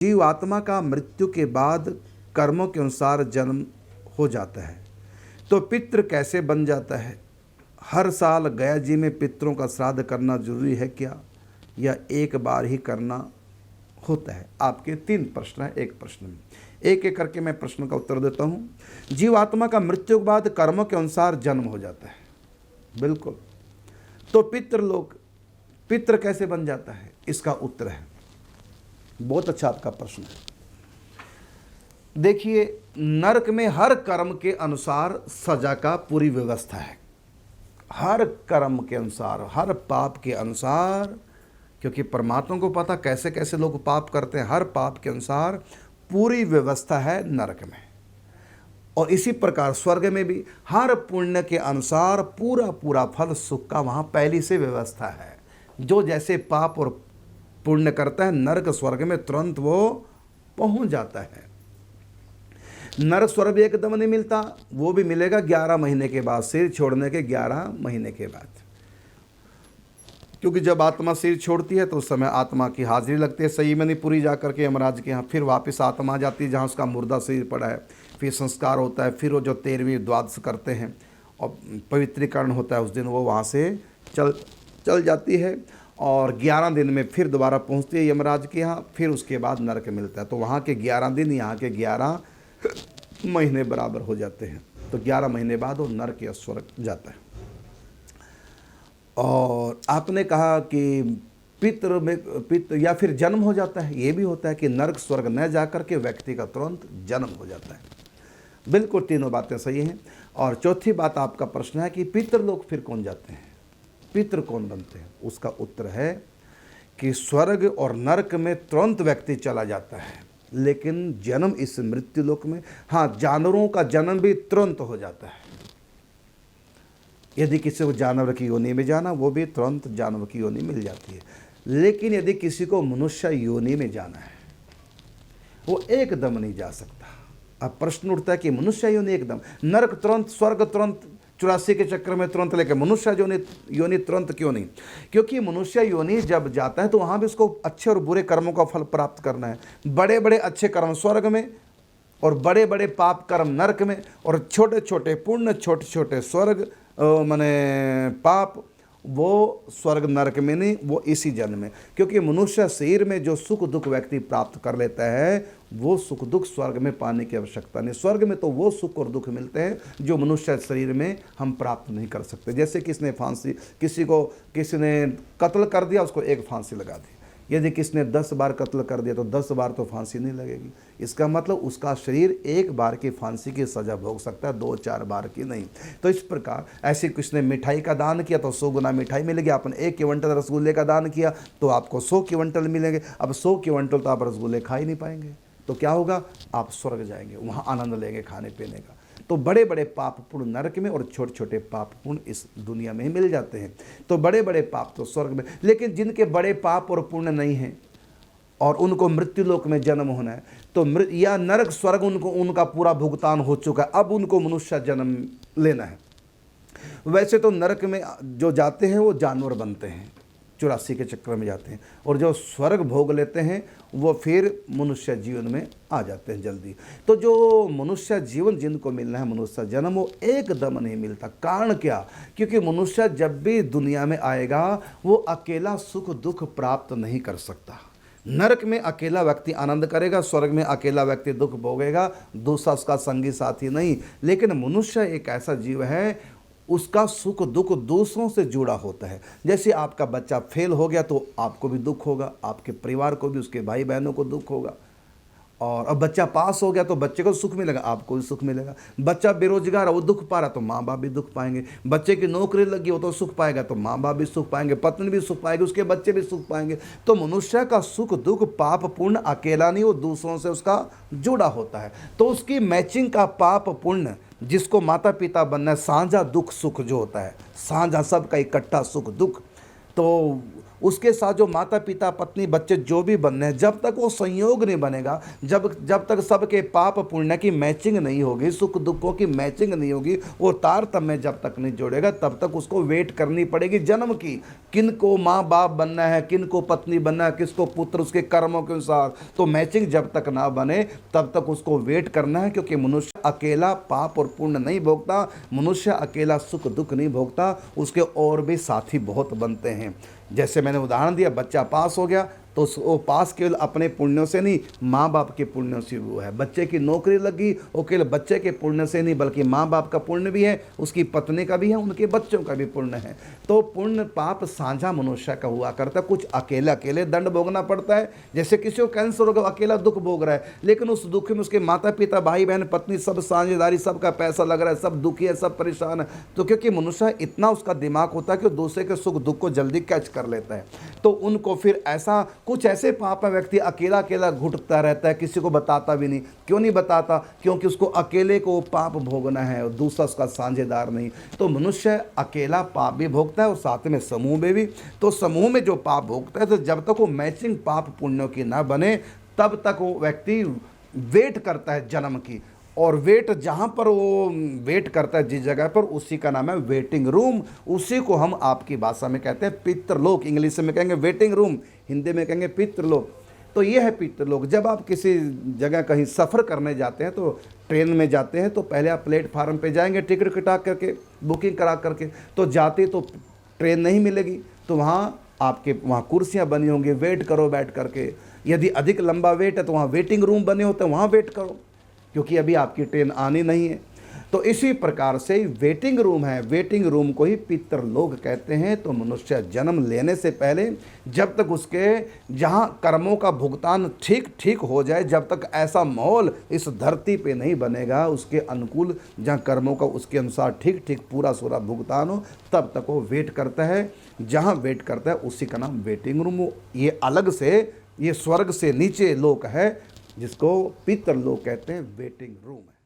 जीव आत्मा का मृत्यु के बाद कर्मों के अनुसार जन्म हो जाता है, तो पितृ कैसे बन जाता है? हर साल गया जी में पितरों का श्राद्ध करना जरूरी है क्या, या एक बार ही करना होता है? आपके 3 प्रश्न हैं एक प्रश्न में, एक एक करके मैं प्रश्न का उत्तर देता हूँ। जीव आत्मा का मृत्यु के बाद कर्मों के अनुसार जन्म हो जाता है, बिल्कुल। तो पितृ कैसे बन जाता है? इसका उत्तर है, बहुत अच्छा आपका प्रश्न है। देखिए, नरक में हर कर्म के अनुसार सजा का पूरी व्यवस्था है, हर कर्म के अनुसार, हर पाप के अनुसार, क्योंकि परमात्मा को पता कैसे कैसे लोग पाप करते हैं। हर पाप के अनुसार पूरी व्यवस्था है नरक में, और इसी प्रकार स्वर्ग में भी हर पुण्य के अनुसार पूरा पूरा फल सुख का वहाँ पहले से व्यवस्था है। जो जैसे पाप और पुण्य करता है, नरक स्वर्ग में तुरंत वो पहुंच जाता है। नरक स्वर्ग भी एकदम नहीं मिलता, वो भी मिलेगा 11 महीने के बाद, शरीर छोड़ने के 11 महीने के बाद। क्योंकि जब आत्मा शरीर छोड़ती है तो उस समय आत्मा की हाजिरी लगती है सही में नहीं पूरी, जा करके यमराज के यहाँ फिर वापस आत्मा जाती है जहाँ उसका मुर्दा शरीर पड़ा है। फिर संस्कार होता है, फिर वो जो 13वीं द्वादश करते हैं और पवित्रीकरण होता है, उस दिन वो वहाँ से चल जाती है, और 11 दिन में फिर दोबारा पहुँचती है यमराज के यहाँ। फिर उसके बाद नरक मिलता है, तो वहाँ के 11 दिन यहाँ के 11 महीने बराबर हो जाते हैं। तो 11 महीने बाद वो नरक या स्वर्ग जाता है। और आपने कहा कि पितृ या फिर जन्म हो जाता है, ये भी होता है कि नरक स्वर्ग न जाकर के व्यक्ति का तुरंत जन्म हो जाता है। बिल्कुल तीनों बातें सही हैं। और चौथी बात आपका प्रश्न है कि पितृलोक फिर कौन जाते हैं, पितृ कौन बनते हैं? उसका उत्तर है कि स्वर्ग और नरक में तुरंत व्यक्ति चला जाता है, लेकिन जन्म इस मृत्यु लोक में, हाँ, जानवरों का जन्म भी तुरंत हो जाता है। यदि किसी को जानवर की योनि में जाना, वो भी तुरंत जानवर की योनि मिल जाती है। लेकिन यदि किसी को मनुष्य योनि में जाना है, वो एकदम नहीं जा सकता। अब प्रश्न उठता है कि मनुष्य योनि एकदम, नरक तुरंत, स्वर्ग तुरंत, 84 के चक्र में तुरंत, लेकर मनुष्य योनि तुरंत क्यों नहीं? क्योंकि मनुष्य योनि जब जाता है तो वहाँ भी उसको अच्छे और बुरे कर्मों का फल प्राप्त करना है। बड़े बड़े अच्छे कर्म स्वर्ग में, और बड़े बड़े पाप कर्म नरक में, और छोटे छोटे पुण्य, छोटे छोटे स्वर्ग माने पाप, वो स्वर्ग नरक में नहीं, वो इसी जन्म में। क्योंकि मनुष्य शरीर में जो सुख दुख व्यक्ति प्राप्त कर लेता है, वो सुख दुख स्वर्ग में पाने की आवश्यकता नहीं। स्वर्ग में तो वो सुख और दुख मिलते हैं जो मनुष्य शरीर में हम प्राप्त नहीं कर सकते। जैसे किसने फांसी, किसी ने कत्ल कर दिया, उसको एक फांसी लगा दी। यदि किसने 10 बार कत्ल कर दिया तो 10 बार तो फांसी नहीं लगेगी। इसका मतलब उसका शरीर एक बार की फांसी की सज़ा भोग सकता है, 2-4 बार की नहीं। तो इस प्रकार ऐसे किसने मिठाई का दान किया तो 100 गुना मिठाई मिलेगी। आपने 1 क्विंटल रसगुल्ले का दान किया तो आपको 100 क्विंटल मिलेंगे। अब 100 क्विंटल तो आप रसगुल्ले खा ही नहीं पाएंगे, तो क्या होगा? आप स्वर्ग जाएंगे, वहाँ आनंद लेंगे खाने पीने का। तो बड़े बड़े पाप पुण्य नरक में, और छोटे छोटे पाप पुण्य इस दुनिया में ही मिल जाते हैं। तो बड़े बड़े पाप तो स्वर्ग में, लेकिन जिनके बड़े पाप और पुण्य नहीं हैं और उनको मृत्यु लोक में जन्म होना है, तो या नरक स्वर्ग उनका पूरा भुगतान हो चुका है, अब उनको मनुष्य जन्म लेना है। वैसे तो नरक में जो जाते हैं वो जानवर बनते हैं, 84 के चक्र में जाते हैं, और जो स्वर्ग भोग लेते हैं वो फिर मनुष्य जीवन में आ जाते हैं जल्दी। तो जो मनुष्य जीवन जिनको मिलना है, मनुष्य जन्म, वो एकदम नहीं मिलता। कारण क्या? क्योंकि मनुष्य जब भी दुनिया में आएगा वो अकेला सुख दुख प्राप्त नहीं कर सकता। नरक में अकेला व्यक्ति आनंद करेगा, स्वर्ग में अकेला व्यक्ति दुख भोगेगा, दूसरा उसका संगी साथी नहीं। लेकिन मनुष्य एक ऐसा जीव है, उसका सुख दुख दूसरों से जुड़ा होता है। जैसे आपका बच्चा फेल हो गया तो आपको भी दुख होगा, आपके परिवार को भी, उसके भाई बहनों को दुख होगा। और अब बच्चा पास हो गया तो बच्चे को सुख मिलेगा, आपको भी सुख मिलेगा। बच्चा बेरोजगार है, वो दुख पा रहा तो माँ बाप भी दुख पाएंगे। बच्चे की नौकरी लगी हो तो सुख पाएगा तो माँ बाप भी सुख पाएंगे, पत्नी भी सुख पाएगी, उसके बच्चे भी सुख पाएंगे। तो मनुष्य का सुख दुख पाप पुण्य अकेला नहीं, वो दूसरों से उसका जुड़ा होता है। तो उसकी मैचिंग का पाप पुण्य, जिसको माता पिता बनना है, साझा दुख सुख जो होता है, साझा सबका इकट्ठा सुख दुख, तो उसके साथ जो माता पिता पत्नी बच्चे जो भी बनने हैं, जब तक वो संयोग नहीं बनेगा, जब तक सबके पाप पुण्य की मैचिंग नहीं होगी, सुख दुखों की मैचिंग नहीं होगी, वो तारतम्य जब तक नहीं जोड़ेगा, तब तक उसको वेट करनी पड़ेगी जन्म की। किन को माँ बाप बनना है, किन को पत्नी बनना है, किसको पुत्र, उसके कर्मों के अनुसार। तो मैचिंग जब तक ना बने तब तक उसको वेट करना है, क्योंकि मनुष्य अकेला पाप और पुण्य नहीं भोगता, मनुष्य अकेला सुख दुख नहीं भोगता, उसके और भी साथी बहुत बनते हैं। जैसे मैंने उदाहरण दिया, बच्चा पास हो गया तो वो पास केवल अपने पुण्यों से नहीं, माँ बाप के पुण्यों से हुआ है। बच्चे की नौकरी लगी, वो केवल बच्चे के पुण्य से नहीं, बल्कि माँ बाप का पुण्य भी है, उसकी पत्नी का भी है, उनके बच्चों का भी पुण्य है। तो पुण्य पाप साझा मनुष्य का हुआ करता है। कुछ अकेले अकेले दंड भोगना पड़ता है, जैसे किसी को कैंसर हो गया, अकेला दुख भोग रहा है, लेकिन उस दुख में उसके माता पिता भाई बहन पत्नी सब साझेदारी, सबका पैसा लग रहा है, सब दुखी है, सब परेशान है। तो क्योंकि मनुष्य इतना उसका दिमाग होता है कि दूसरे के सुख दुख को जल्दी कैच कर लेता है, तो उनको फिर ऐसा कुछ ऐसे पाप है, व्यक्ति अकेला अकेला घुटता रहता है, किसी को बताता भी नहीं। क्यों नहीं बताता? क्योंकि उसको अकेले को पाप भोगना है और दूसरा उसका साझेदार नहीं। तो मनुष्य अकेला पाप भी भोगता है और साथ में समूह में भी। तो समूह में जो पाप भोगता है, तो जब तक वो मैचिंग पाप पुण्यों की ना बने तब तक वो व्यक्ति वेट करता है जन्म की। और वेट जहाँ पर वो वेट करता है जिस जगह पर, उसी का नाम है वेटिंग रूम। उसी को हम आपकी भाषा में कहते हैं पितृलोक, इंग्लिश में कहेंगे वेटिंग रूम, हिंदी में कहेंगे पितृलोक। तो ये है पितृलोक। जब आप किसी जगह कहीं सफ़र करने जाते हैं, तो ट्रेन में जाते हैं, तो पहले आप प्लेटफार्म पे जाएंगे टिकट कटा करके, बुकिंग करा करके। तो जाते तो ट्रेन नहीं मिलेगी, तो वहाँ आपके वहाँ कुर्सियाँ बनी होंगी, वेट करो बैठ करके। यदि अधिक लंबा वेट है तो वहाँ वेटिंग रूम बने होते हैं, वहाँ वेट करो, क्योंकि अभी आपकी ट्रेन आनी नहीं है। तो इसी प्रकार से वेटिंग रूम है, वेटिंग रूम को ही पितृलोक कहते हैं। तो मनुष्य जन्म लेने से पहले, जब तक उसके जहाँ कर्मों का भुगतान ठीक ठीक हो जाए, जब तक ऐसा माहौल इस धरती पे नहीं बनेगा उसके अनुकूल, जहाँ कर्मों का उसके अनुसार ठीक ठीक पूरा सूरा भुगतान हो, तब तक वो वेट करता है। जहाँ वेट करता है उसी का नाम वेटिंग रूम हो। ये अलग से, ये स्वर्ग से नीचे लोक है, जिसको पितृलोक कहते हैं, वेटिंग रूम है।